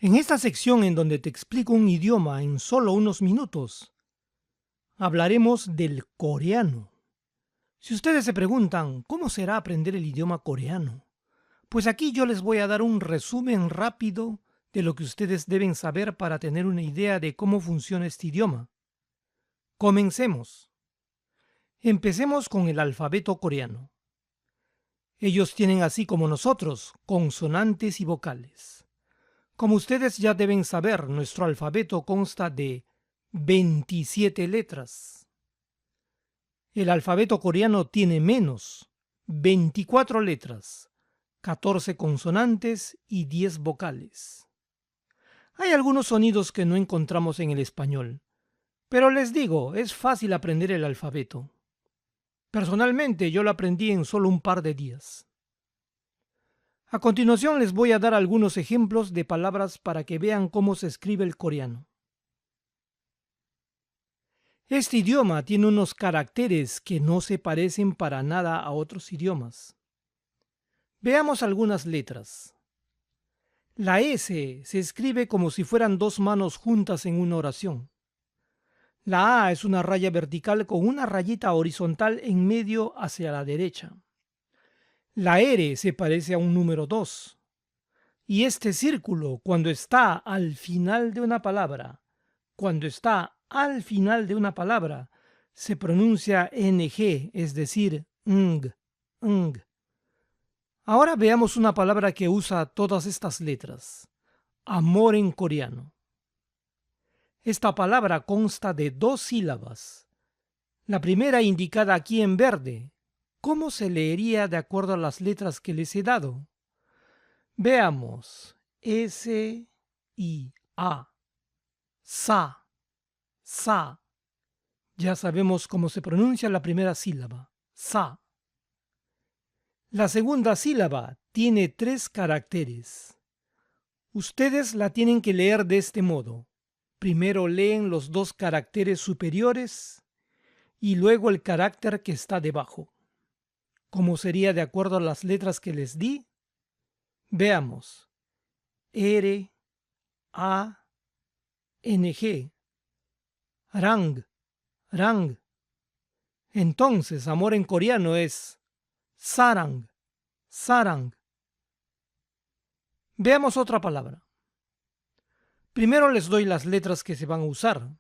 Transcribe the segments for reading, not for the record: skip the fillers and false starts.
En esta sección en donde te explico un idioma en solo unos minutos, hablaremos del coreano. Si ustedes se preguntan, ¿cómo será aprender el idioma coreano? Pues aquí yo les voy a dar un resumen rápido de lo que ustedes deben saber para tener una idea de cómo funciona este idioma. Comencemos. Empecemos con el alfabeto coreano. Ellos tienen, así como nosotros, consonantes y vocales. Como ustedes ya deben saber, nuestro alfabeto consta de 27 letras. El alfabeto coreano tiene menos 24 letras, 14 consonantes y 10 vocales. Hay algunos sonidos que no encontramos en el español, pero les digo, es fácil aprender el alfabeto. Personalmente yo lo aprendí en solo un par de días. A continuación les voy a dar algunos ejemplos de palabras para que vean cómo se escribe el coreano. Este idioma tiene unos caracteres que no se parecen para nada a otros idiomas. Veamos algunas letras. La S se escribe como si fueran dos manos juntas en una oración. La A es una raya vertical con una rayita horizontal en medio hacia la derecha. La R se parece a un número 2. Y este círculo, cuando está al final de una palabra, se pronuncia NG, es decir, ng. Ahora veamos una palabra que usa todas estas letras. Amor en coreano. Esta palabra consta de dos sílabas. La primera indicada aquí en verde. ¿Cómo se leería de acuerdo a las letras que les he dado? Veamos. S y A. Sa. Sa. Ya sabemos cómo se pronuncia la primera sílaba. Sa. La segunda sílaba tiene 3 caracteres. Ustedes la tienen que leer de este modo. Primero leen los 2 caracteres superiores y luego el carácter que está debajo. ¿Cómo sería de acuerdo a las letras que les di? Veamos. R, A, NG. Rang, rang. Entonces, amor en coreano es sarang, sarang. Veamos otra palabra. Primero les doy las letras que se van a usar.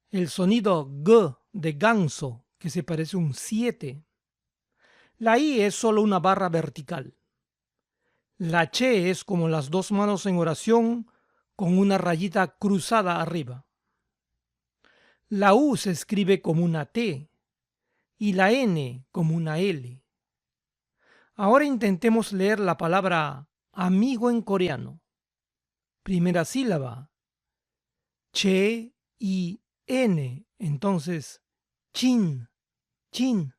El sonido G de ganso, que se parece a un 7. La I es solo una barra vertical. La Che es como las dos manos en oración con una rayita cruzada arriba. La U se escribe como una T y la N como una L. Ahora intentemos leer la palabra amigo en coreano. Primera sílaba, Che y N, entonces chin, chin.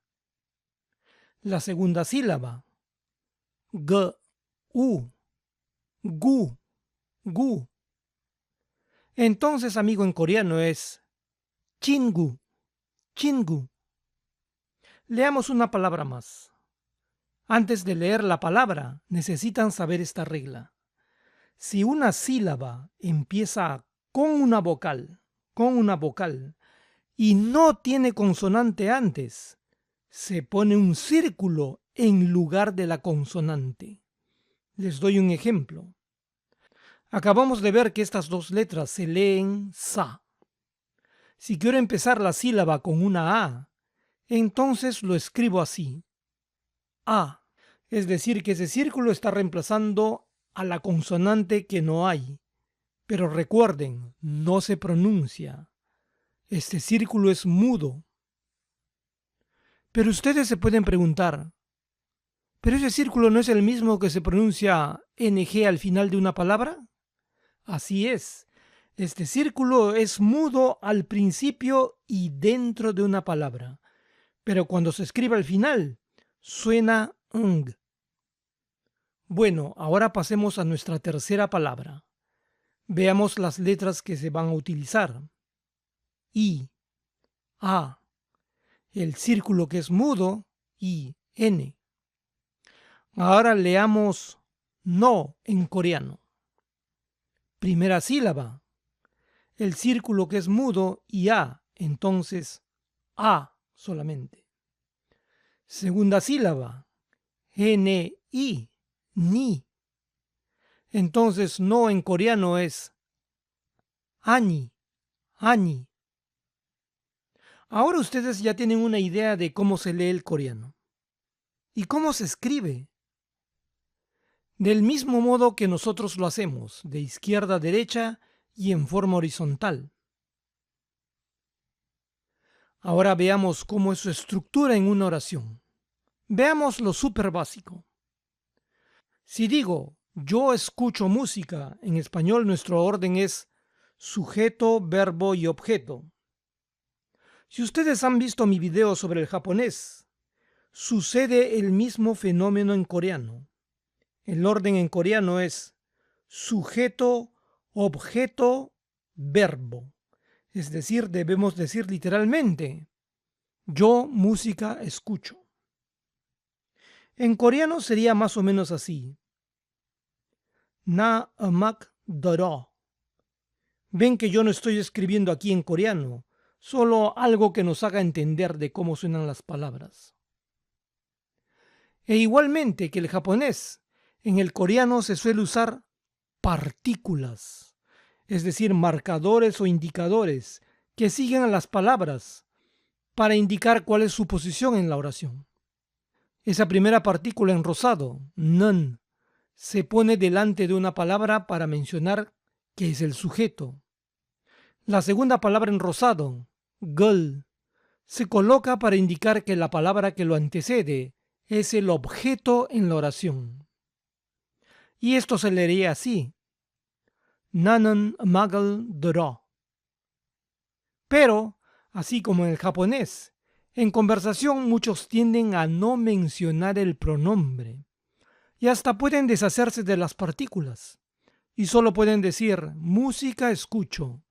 La segunda sílaba, G, U, gu, gu. Entonces amigo en coreano es chingu, chingu. Leamos una palabra más. Antes de leer la palabra, necesitan saber esta regla. Si una sílaba empieza con una vocal, y no tiene consonante antes, se pone un círculo en lugar de la consonante. Les doy un ejemplo. Acabamos de ver que estas dos letras se leen sa. Si quiero empezar la sílaba con una A, entonces lo escribo así. A. Es decir, que ese círculo está reemplazando a la consonante que no hay. Pero recuerden, no se pronuncia. Este círculo es mudo. Pero ustedes se pueden preguntar, ¿pero ese círculo no es el mismo que se pronuncia NG al final de una palabra? Así es. Este círculo es mudo al principio y dentro de una palabra. Pero cuando se escribe al final, suena ng. Bueno, ahora pasemos a nuestra tercera palabra. Veamos las letras que se van a utilizar. I, A, el círculo que es mudo, I, N. Ahora leamos no en coreano. Primera sílaba, el círculo que es mudo y A, entonces A solamente. Segunda sílaba, N-I, ni. Entonces no en coreano es ani, ani. Ahora ustedes ya tienen una idea de cómo se lee el coreano. ¿Y cómo se escribe? Del mismo modo que nosotros lo hacemos, de izquierda a derecha y en forma horizontal. Ahora veamos cómo es su estructura en una oración. Veamos lo súper básico. Si digo yo escucho música, en español nuestro orden es sujeto, verbo y objeto. Si ustedes han visto mi video sobre el japonés, sucede el mismo fenómeno en coreano. El orden en coreano es sujeto, objeto, verbo. Es decir, debemos decir literalmente, yo música escucho. En coreano sería más o menos así. Na amak doro. Ven que yo no estoy escribiendo aquí en coreano, solo algo que nos haga entender de cómo suenan las palabras. E igualmente que el japonés, en el coreano se suele usar partículas, es decir, marcadores o indicadores que siguen a las palabras para indicar cuál es su posición en la oración. Esa primera partícula en rosado, 는, se pone delante de una palabra para mencionar que es el sujeto. La segunda palabra en rosado, 글, se coloca para indicar que la palabra que lo antecede es el objeto en la oración. Y esto se leería así, 나는 음악을 들어. Pero, así como en el japonés, en conversación muchos tienden a no mencionar el pronombre y hasta pueden deshacerse de las partículas y solo pueden decir música escucho,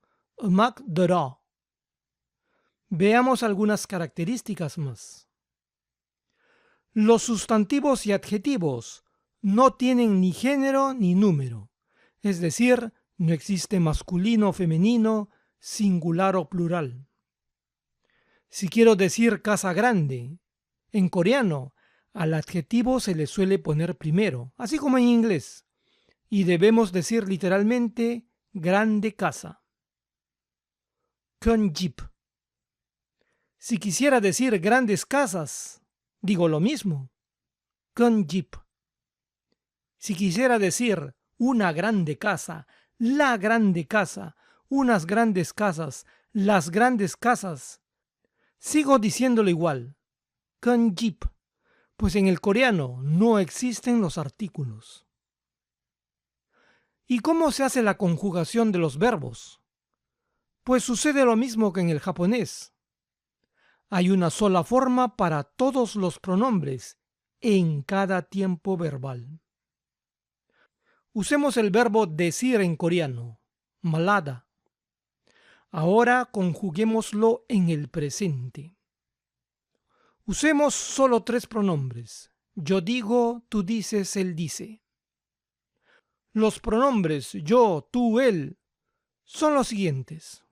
음악 들어. Veamos algunas características más. Los sustantivos y adjetivos no tienen ni género ni número, es decir, no existe masculino o femenino, singular o plural. Si quiero decir casa grande, en coreano al adjetivo se le suele poner primero, así como en inglés, y debemos decir literalmente grande casa. 큰 집. Si quisiera decir grandes casas, digo lo mismo. 큰 집. Si quisiera decir una grande casa, la grande casa, unas grandes casas, las grandes casas, sigo diciéndolo igual. 큰 집. Pues en el coreano no existen los artículos. ¿Y cómo se hace la conjugación de los verbos? Pues sucede lo mismo que en el japonés. Hay una sola forma para todos los pronombres en cada tiempo verbal. Usemos el verbo decir en coreano, 말하다. Ahora conjuguémoslo en el presente. Usemos solo 3 pronombres. Yo digo, tú dices, él dice. Los pronombres yo, tú, él son los siguientes.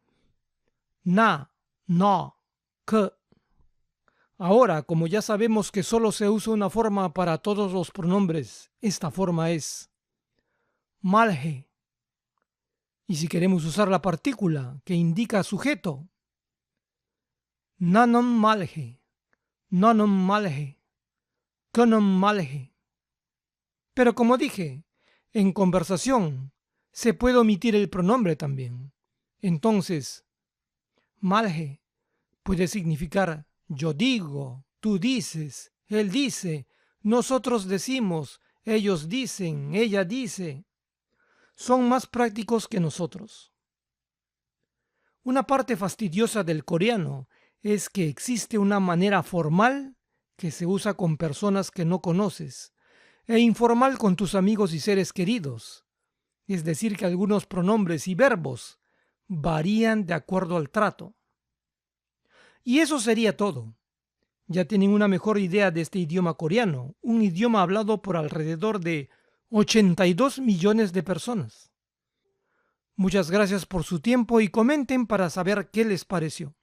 나, 너, 그. Ahora, como ya sabemos que solo se usa una forma para todos los pronombres, esta forma es 말해. Y si queremos usar la partícula que indica sujeto, 나는 말해, 너는 말해, 그는 말해. Pero como dije, en conversación se puede omitir el pronombre también. Entonces, 말해 puede significar yo digo, tú dices, él dice, nosotros decimos, ellos dicen, ella dice. Son más prácticos que nosotros. Una parte fastidiosa del coreano es que existe una manera formal que se usa con personas que no conoces e informal con tus amigos y seres queridos. Es decir, que algunos pronombres y verbos varían de acuerdo al trato. Y eso sería todo. Ya tienen una mejor idea de este idioma coreano, un idioma hablado por alrededor de 82 millones de personas. Muchas gracias por su tiempo y comenten para saber qué les pareció.